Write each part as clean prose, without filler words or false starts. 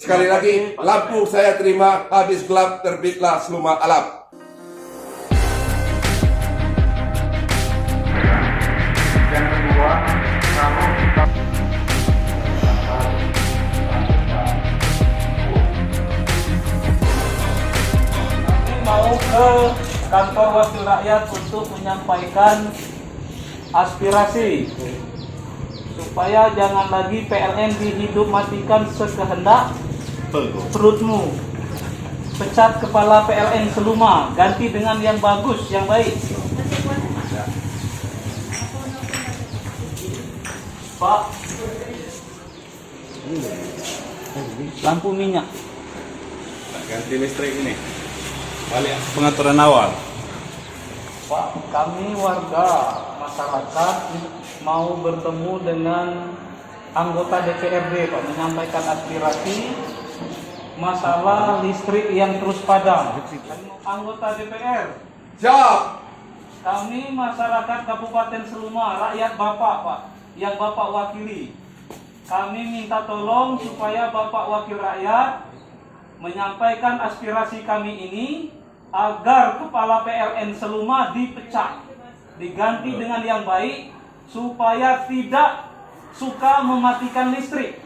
Sekali lagi, lampu saya terima, habis gelap terbitlah Seluma Alam. Yang kedua, kalau kita mau ke kantor wakil rakyat untuk menyampaikan aspirasi supaya jangan lagi PLN dihidup matikan sekehendak perutmu. Pecat kepala PLN Seluma, ganti dengan yang bagus, yang baik. Pak, lampu minyak. Ganti listrik ini. Balik pengaturan awal. Pak, kami warga masyarakat mau bertemu dengan anggota DPRD, Pak, menyampaikan aspirasi masalah listrik yang terus padam. Anggota DPR, Siap. kami masyarakat Kabupaten Seluma, rakyat Bapak, Pak, yang Bapak wakili. Kami minta tolong supaya Bapak wakil rakyat menyampaikan aspirasi kami ini agar kepala PLN Seluma dipecat, diganti dengan yang baik supaya tidak suka mematikan listrik.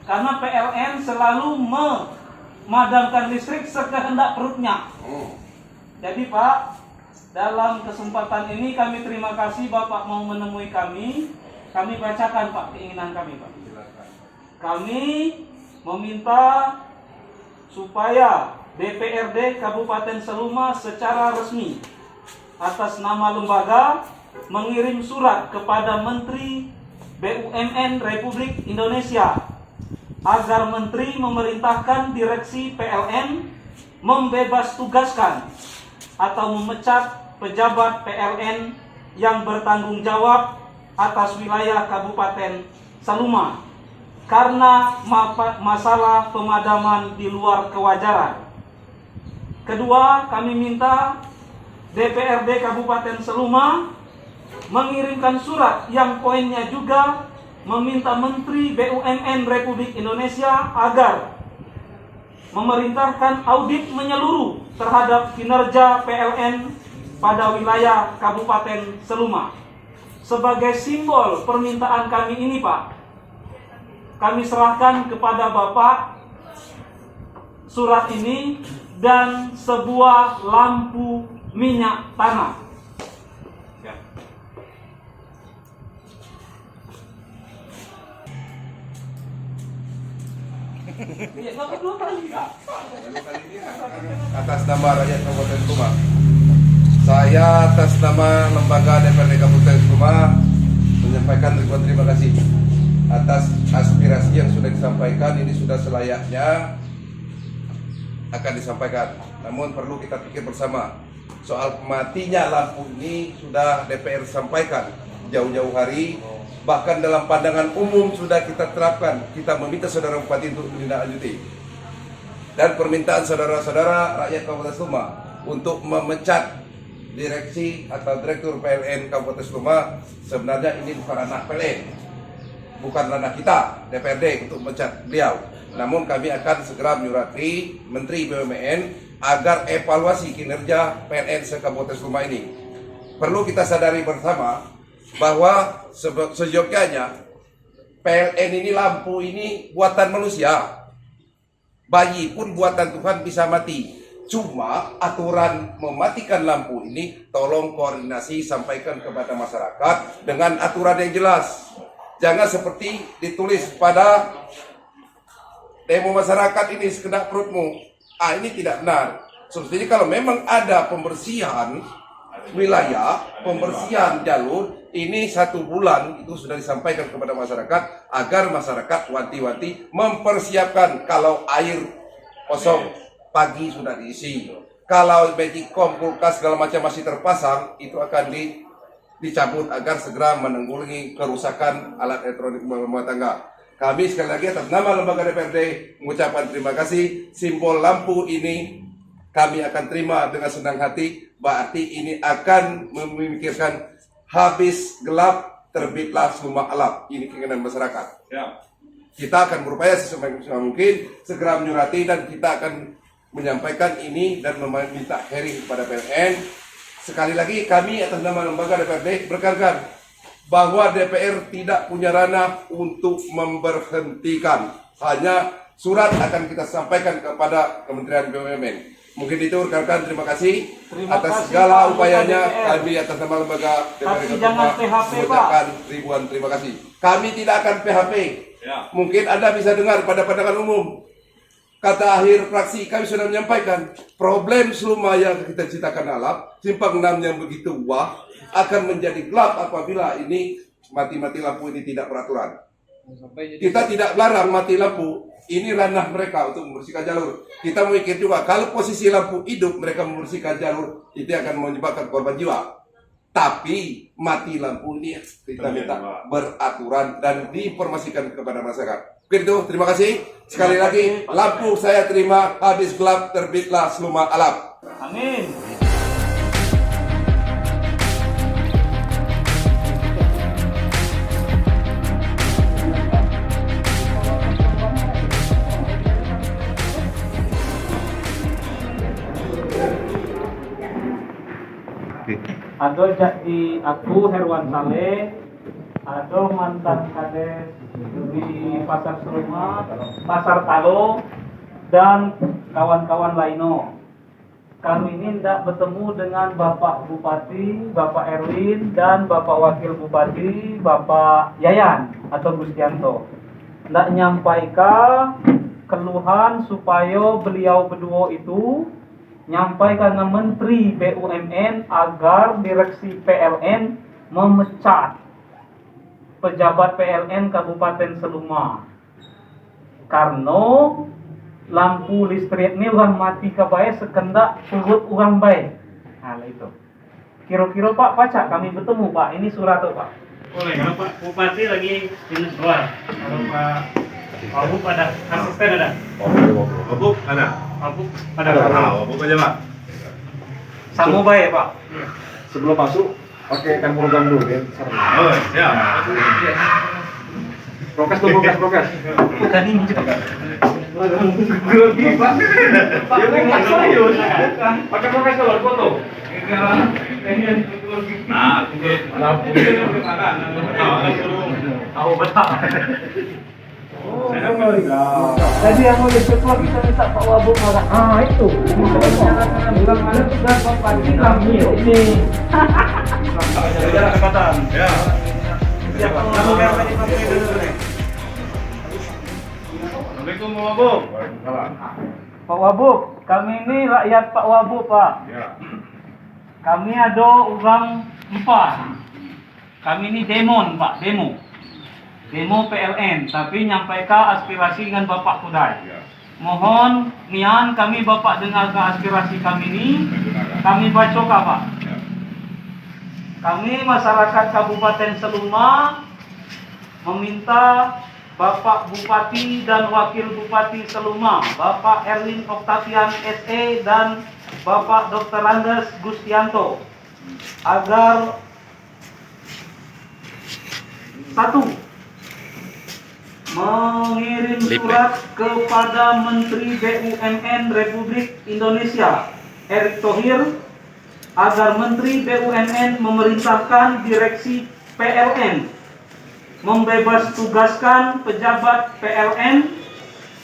Karena PLN selalu memadamkan listrik sekehendak perutnya. Jadi Pak, dalam kesempatan ini kami terima kasih Bapak mau menemui kami. Kami bacakan Pak keinginan kami Pak. Kami meminta supaya DPRD Kabupaten Seluma secara resmi atas nama lembaga mengirim surat kepada Menteri BUMN Republik Indonesia agar Menteri memerintahkan direksi PLN membebas tugaskan atau memecat pejabat PLN yang bertanggung jawab atas wilayah Kabupaten Seluma karena masalah pemadaman di luar kewajaran. Kedua, kami minta DPRD Kabupaten Seluma mengirimkan surat yang poinnya juga meminta Menteri BUMN Republik Indonesia agar memerintahkan audit menyeluruh terhadap kinerja PLN pada wilayah Kabupaten Seluma. Sebagai simbol permintaan kami ini Pak, kami serahkan kepada Bapak surat ini dan sebuah lampu minyak tanah. Atas nama rakyat Kabupaten Seluma, saya atas nama lembaga DPRD Kabupaten Seluma menyampaikan ribuan terima kasih atas aspirasi yang sudah disampaikan. Ini sudah selayaknya akan disampaikan. Namun perlu kita pikir bersama, soal matinya lampu ini sudah DPR sampaikan jauh-jauh hari. Bahkan dalam pandangan umum sudah kita terapkan. Kita meminta saudara Bupati untuk menindaklanjuti. Dan permintaan saudara-saudara rakyat Kabupaten Seluma untuk memecat direksi atau direktur PLN Kabupaten Seluma, sebenarnya ini bukan ranah PLN, bukan ranah kita DPRD untuk memecat beliau. Namun kami akan segera menyurati Menteri BUMN agar evaluasi kinerja PLN se-Kabupaten Seluma ini. Perlu kita sadari bersama bahwa seyogyanya PLN ini, lampu ini buatan manusia. Bayi pun buatan Tuhan bisa mati. Cuma aturan mematikan lampu ini tolong koordinasi sampaikan kepada masyarakat dengan aturan yang jelas. Jangan seperti ditulis pada demo masyarakat ini sekedar perutmu. Ini tidak benar. Jadi kalau memang ada pembersihan wilayah, pembersihan jalur, ini 1 bulan itu sudah disampaikan kepada masyarakat agar masyarakat wanti-wanti mempersiapkan. Kalau air kosong pagi sudah diisi, kalau magicom, kulkas segala macam masih terpasang, itu akan dicabut agar segera menanggulangi kerusakan alat elektronik rumah tangga. Kami sekali lagi atas nama lembaga DPRD mengucapkan terima kasih. Simbol lampu ini kami akan terima dengan senang hati. Berarti ini akan memikirkan habis gelap terbitlah Seluma Alam. Ini keinginan masyarakat. Ya. kita akan berupaya sesemaksimal mungkin segera menyurati dan kita akan menyampaikan ini dan meminta hearing kepada PLN. Sekali lagi kami atas nama lembaga DPRD berkata bahwa DPR tidak punya ranah untuk memberhentikan. Hanya surat akan kita sampaikan kepada Kementerian BUMN. Mungkin itu rekan-rekan, terima kasih Terima atas kasih, segala Pak upayanya. DPR. Kami atas nama lembaga Tapi DPR jangan PHP, mengucapkan ribuan terima kasih. Kami tidak akan PHP. Ya. Mungkin Anda bisa dengar pada pandangan umum. Kata akhir fraksi kami sudah menyampaikan problem Seluma yang kita ceritakan alap, simpang 6 yang begitu wah akan menjadi gelap apabila ini mati-mati lampu ini tidak peraturan. Kita tidak larang mati lampu, ini ranah mereka untuk membersihkan jalur. Kita memikir juga kalau posisi lampu hidup mereka membersihkan jalur itu akan menyebabkan korban jiwa. Tapi mati lampu ini kita minta beraturan dan diinformasikan kepada masyarakat. Begitu, terima kasih. Sekali lagi, lampu saya terima, habis gelap terbitlah Seluma Alap. Amin. Ado jadi aku Herwan Saleh, ado mantan kades di Pasar Seluma, Pasar Talo, dan kawan-kawan lainnya. Kami ini tidak bertemu dengan Bapak Bupati, Bapak Erwin, dan Bapak Wakil Bupati, Bapak Yayan atau Gustianto. Tidak nyampaikan keluhan supaya beliau berdua itu nyampaikan ke Menteri BUMN agar direksi PLN memecat pejabat PLN Kabupaten Seluma. Karena lampu listrik ini orang mati kebaik sekendak perut orang baik. Nah itu. Kira-kira Pak Pacak kami bertemu Pak. Ini surat tuh Pak. Boleh, kalau Pak Bupati lagi minus luar. Kalau Pak Wabub ada, asisten ada. Wabub ada. Wabub ada. Wabub aja Pak. Sama baik Pak. Sebelum masuk, pakai kan program dulu ya. Oh, siap. Prokes tuh, prokes. Bukan ini juga. Grogi Pak. Ya kan serius. Pakai prokes kalau foto. Nah, Lampu. Tahu betul. Jadi yang mau ketua kita minta Pak Wabub marah. Ah itu. Bilang ada tugas Bapak kami ini. Jalan kesempatan. ya. Siapa mau berapa di Menteri dulu nih? Assalamualaikum Pak Wabub. Pak Wabub, kami ini rakyat Pak Wabub Pak. Ya. Kami ada orang 4. Kami ini demo Pak, demo PLN, tapi nyampaikan aspirasi dengan Bapak Kudai. Ya. Mohon nian kami Bapak dengarkan aspirasi kami ini, kami baca Pak. Ya. Kami masyarakat Kabupaten Seluma meminta Bapak Bupati dan Wakil Bupati Seluma, Bapak Erwin Oktavian SE dan Bapak Dr. Andes Gustianto agar satu, mengirim surat kepada Menteri BUMN Republik Indonesia Erick Thohir agar Menteri BUMN memerintahkan direksi PLN membebas tugaskan pejabat PLN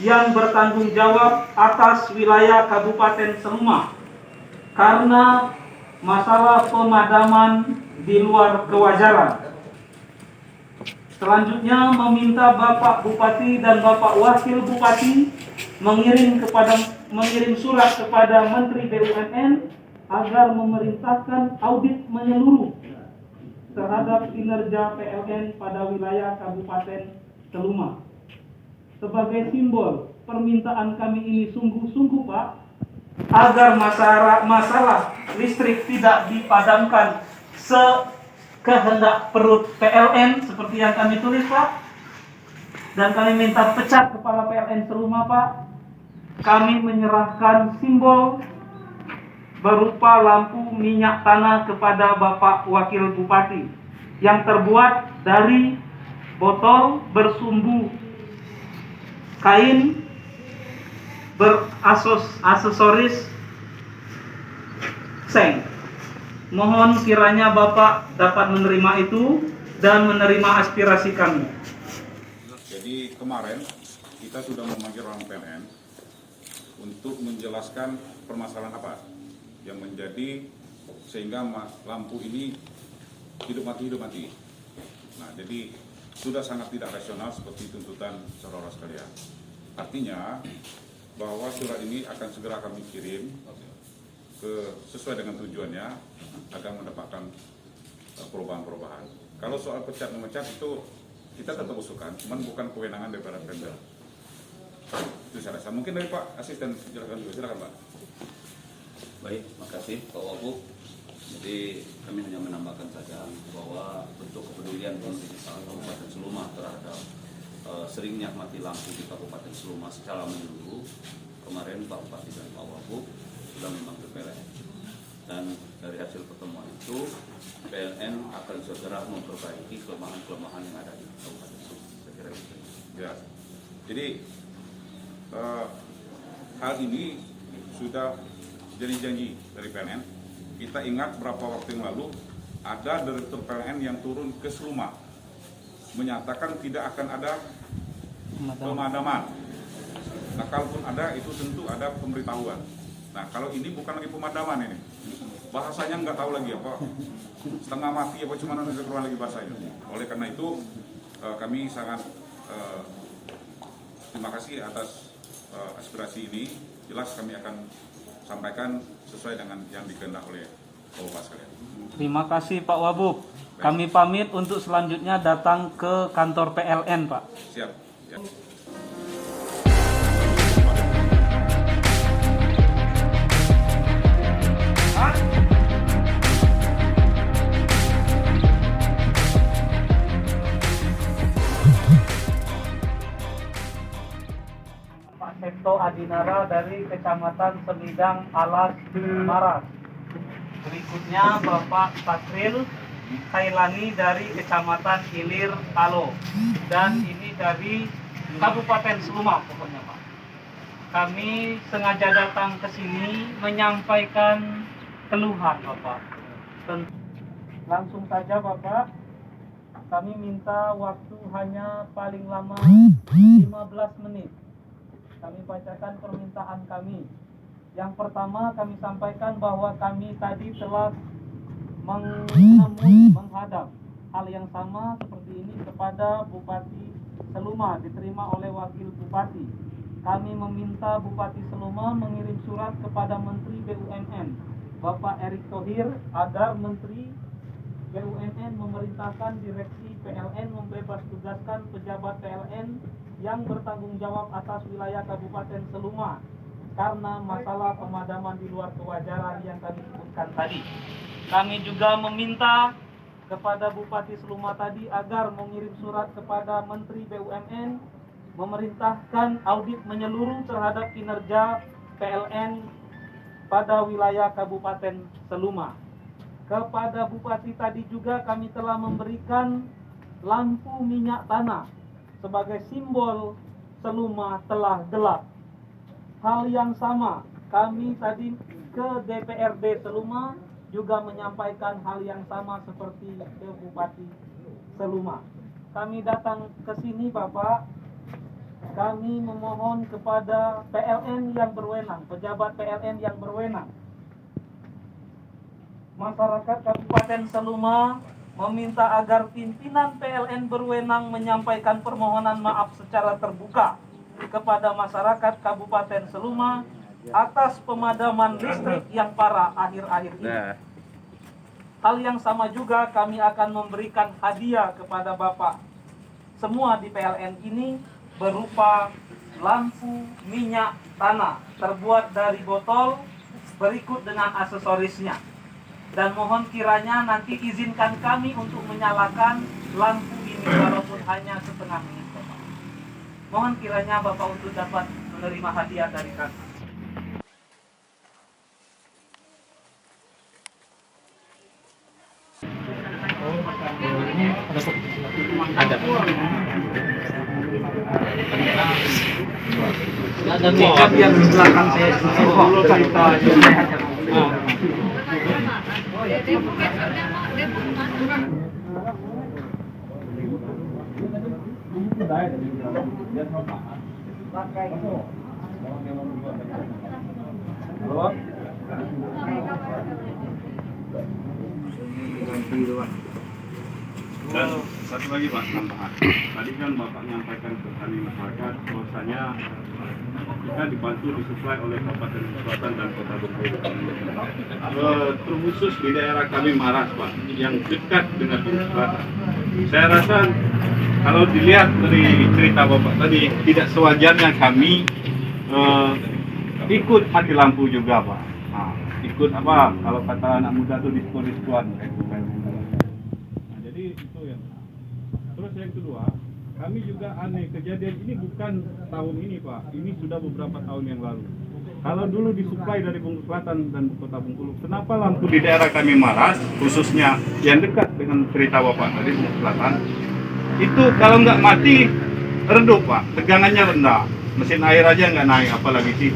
yang bertanggung jawab atas wilayah Kabupaten Seluma karena masalah pemadaman di luar kewajaran. Selanjutnya meminta Bapak Bupati dan Bapak Wakil Bupati mengirim surat kepada Menteri BUMN agar memerintahkan audit menyeluruh terhadap kinerja PLN pada wilayah Kabupaten Seluma. Sebagai simbol permintaan kami ini sungguh-sungguh Pak, agar masalah listrik tidak dipadamkan kehendak perut PLN seperti yang kami tulis Pak, dan kami minta pecat kepala PLN Seluma Pak. Kami menyerahkan simbol berupa lampu minyak tanah kepada Bapak Wakil Bupati yang terbuat dari botol bersumbu kain aksesoris seng. Mohon kiranya Bapak dapat menerima itu dan menerima aspirasi kami. Jadi kemarin kita sudah memanggil orang PLN untuk menjelaskan permasalahan apa yang menjadi sehingga lampu ini hidup mati. Nah, jadi sudah sangat tidak rasional seperti tuntutan saudara sekalian. Artinya bahwa surat ini akan segera kami kirim sesuai dengan tujuannya agar mendapatkan perubahan-perubahan. Kalau soal pecat memecat itu kita tetap usulkan, cuman bukan kewenangan daripada Pemda. Itu saya rasa. Mungkin dari Pak Asisten silakan Pak. Baik, makasih Pak Wagub. Jadi kami hanya menambahkan saja bahwa bentuk kepedulian pemerintah Kabupaten Seluma terhadap seringnya mati lampu di Kabupaten Seluma secara menyeluruh. Kemarin Pak Bupati dan Pak Wagub sudah memanggil PLN. Dan dari hasil pertemuan itu, PLN akan segera memperbaiki kelemahan-kelemahan yang ada di Kabupaten Seluma. Saya kira itu. Ya. Jadi hal ini sudah jadi janji dari PLN. Kita ingat beberapa waktu yang lalu ada direktur PLN yang turun ke Seluma menyatakan tidak akan ada pemadaman. Nah, kalaupun ada itu tentu ada pemberitahuan. Nah, kalau ini bukan lagi pemadaman ini, bahasanya nggak tahu lagi apa, setengah mati apa cuma nanti keluar lagi bahasanya. Oleh karena itu kami sangat terima kasih atas aspirasi ini. Jelas kami akan sampaikan sesuai dengan yang dikehendak oleh Bapak sekalian. Terima kasih Pak Wabub. Kami pamit untuk selanjutnya datang ke kantor PLN, Pak. Siap. Ya. Pak Septo Adinara dari Kecamatan Semidang Alas Maras. Berikutnya Bapak Takril Kailani dari Kecamatan Ilir Alo. Dan ini dari Kabupaten Seluma pokoknya Pak. Kami sengaja datang ke sini menyampaikan keluhan Bapak. Langsung saja Bapak, kami minta waktu hanya paling lama 15 menit. Kami bacakan permintaan kami. Yang pertama kami sampaikan bahwa kami tadi telah menghadap hal yang sama seperti ini kepada Bupati Seluma, diterima oleh Wakil Bupati. Kami meminta Bupati Seluma mengirim surat kepada Menteri BUMN Bapak Erick Thohir agar Menteri BUMN memerintahkan Direksi PLN membebas tugaskan pejabat PLN yang bertanggung jawab atas wilayah Kabupaten Seluma karena masalah pemadaman di luar kewajaran yang kami sebutkan tadi. Kami juga meminta kepada Bupati Seluma tadi agar mengirim surat kepada Menteri BUMN memerintahkan audit menyeluruh terhadap kinerja PLN pada wilayah Kabupaten Seluma. Kepada Bupati tadi juga kami telah memberikan lampu minyak tanah sebagai simbol Seluma telah gelap. Hal yang sama, kami tadi ke DPRD Seluma juga menyampaikan hal yang sama seperti ke Bupati Seluma. Kami datang ke sini Bapak, kami memohon kepada PLN yang berwenang, pejabat PLN yang berwenang. Masyarakat Kabupaten Seluma meminta agar pimpinan PLN berwenang menyampaikan permohonan maaf secara terbuka kepada masyarakat Kabupaten Seluma atas pemadaman listrik yang parah akhir-akhir ini. Hal yang sama juga kami akan memberikan hadiah kepada Bapak semua di PLN ini berupa lampu minyak tanah terbuat dari botol berikut dengan aksesorisnya. Dan mohon kiranya nanti izinkan kami untuk menyalakan lampu ini walaupun hanya setengah menit Bapak. Mohon kiranya Bapak untuk dapat menerima hadiah dari kami. Ada. Ada makeup yang di belakang saya dulu cerita. Dan satu lagi Pak, tambahan. Tadi kan Bapak menyampaikan ke kami masyarakat bahwasanya kita dibantu disuplai oleh Kabupaten Selatan dan Kota Bengkulu. Terkhusus di daerah kami Maras Pak, yang dekat dengan Bengkulu Selatan. Saya rasa kalau dilihat dari cerita Bapak tadi, tidak sewajarnya kami ikut mati lampu juga Pak. Nah, ikut apa? Kalau kata anak muda itu diskon-diskon. Nah, jadi itu yang. Terus yang kedua, kami juga aneh, kejadian ini bukan tahun ini Pak, ini sudah beberapa tahun yang lalu. Kalau dulu disuplai dari Bengkulu Selatan dan Kota Bengkulu, kenapa lampu di daerah kami Maras, khususnya yang dekat dengan cerita Bapak tadi Bengkulu Selatan, itu kalau nggak mati redup Pak, tegangannya rendah, mesin air aja nggak naik, apalagi TV.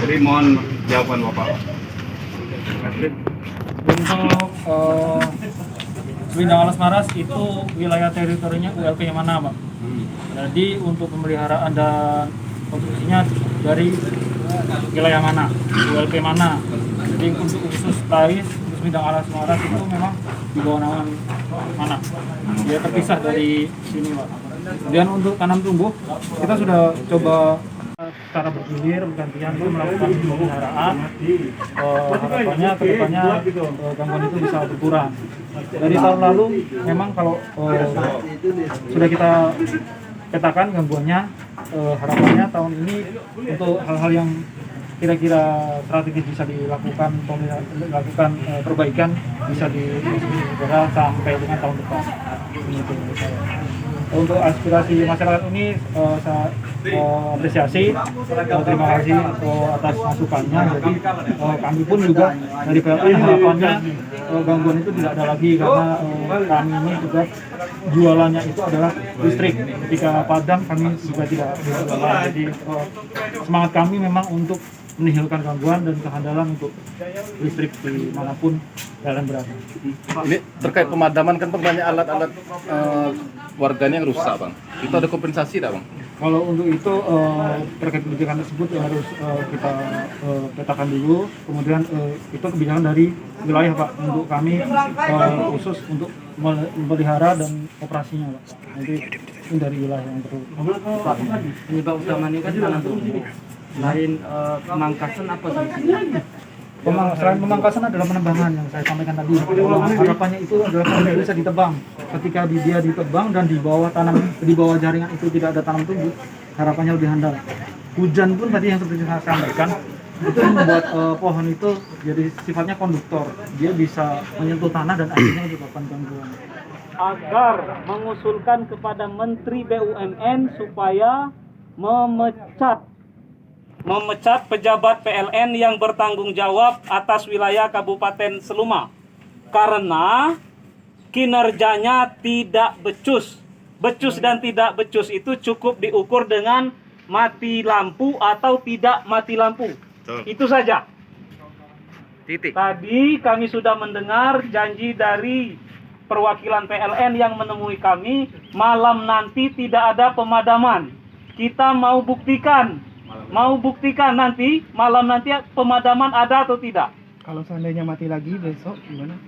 Jadi mohon jawaban Bapak. Untuk Bidang Alas Maras itu wilayah teritorinya ULP yang mana, Pak? Jadi untuk pemeliharaan dan konstruksinya dari wilayah mana, ULP mana. Jadi untuk khusus TAIS, untuk Bidang Alas Maras itu memang di bawah naungan mana. Dia terpisah dari sini, Pak. Kemudian untuk tanam tumbuh, kita sudah coba secara bergilir bergantian itu melakukan pemeliharaan. Harapannya kedepannya gangguan itu bisa berkurang. Dari tahun lalu memang kalau sudah kita petakan gangguannya, harapannya tahun ini untuk hal-hal yang kira-kira strategis bisa dilakukan perbaikan bisa segera sampai dengan tahun depan. Untuk aspirasi masyarakat ini saya apresiasi, terima kasih atas masukannya. Jadi kami pun juga dari PLN harapannya gangguan itu tidak ada lagi, karena kami ini juga jualannya itu adalah listrik. Ketika padam kami juga tidak jualan. Jadi semangat kami memang untuk menihilkan gangguan dan kehandalan untuk listrik dimanapun kalian berada. Ini terkait pemadaman kan banyak alat-alat warganya yang rusak Bang. Itu ada kompensasi tak Bang? Kalau untuk itu terkait kebijakan tersebut ya harus kita petakan dulu. Kemudian itu kebijakan dari wilayah Pak, untuk kami khusus untuk memelihara dan operasinya Pak. Nanti ini dari wilayah yang perlu. Pak, penyebab utamanya kan tanam tumbuh. Lain pemangkasan apa sih? Selain pemangkasan adalah penambangan yang saya sampaikan tadi. Harapannya itu adalah kalau bisa ditebang. Ketika dia ditebang dan di bawah jaringan itu tidak ada tanam tumbuh, harapannya lebih handal. Hujan pun tadi yang seperti saya sampaikan itu membuat pohon itu jadi sifatnya konduktor. Dia bisa menyentuh tanah dan akhirnya menyebabkan gangguan. Agar mengusulkan kepada Menteri BUMN supaya memecat pejabat PLN yang bertanggung jawab atas wilayah Kabupaten Seluma karena kinerjanya tidak becus. Becus dan tidak becus itu cukup diukur dengan mati lampu atau tidak mati lampu. Itu saja. Titik. Tadi kami sudah mendengar janji dari perwakilan PLN yang menemui kami, malam nanti tidak ada pemadaman. Kita mau buktikan nanti malam nanti pemadaman ada atau tidak. Kalau seandainya mati lagi besok gimana?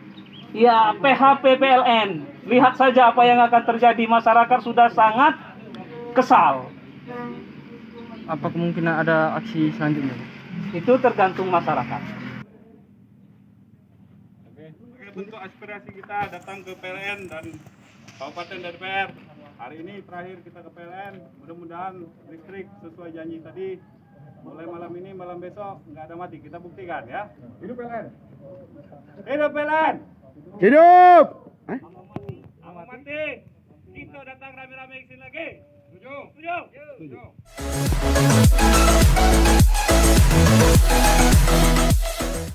Ya, PHP PLN. Lihat saja apa yang akan terjadi. Masyarakat sudah sangat kesal. Apa kemungkinan ada aksi selanjutnya? Itu tergantung masyarakat. Oke, untuk aspirasi kita datang ke PLN dan Kabupaten DPR. Hari ini terakhir kita ke PLN, mudah-mudahan listrik sesuai janji tadi. Mulai malam ini, malam besok nggak ada mati, kita buktikan ya. Hidup PLN. Hidup PLN. Hidup! Aman mati. Kita datang rame-rame ke sini lagi. Setuju? Setuju.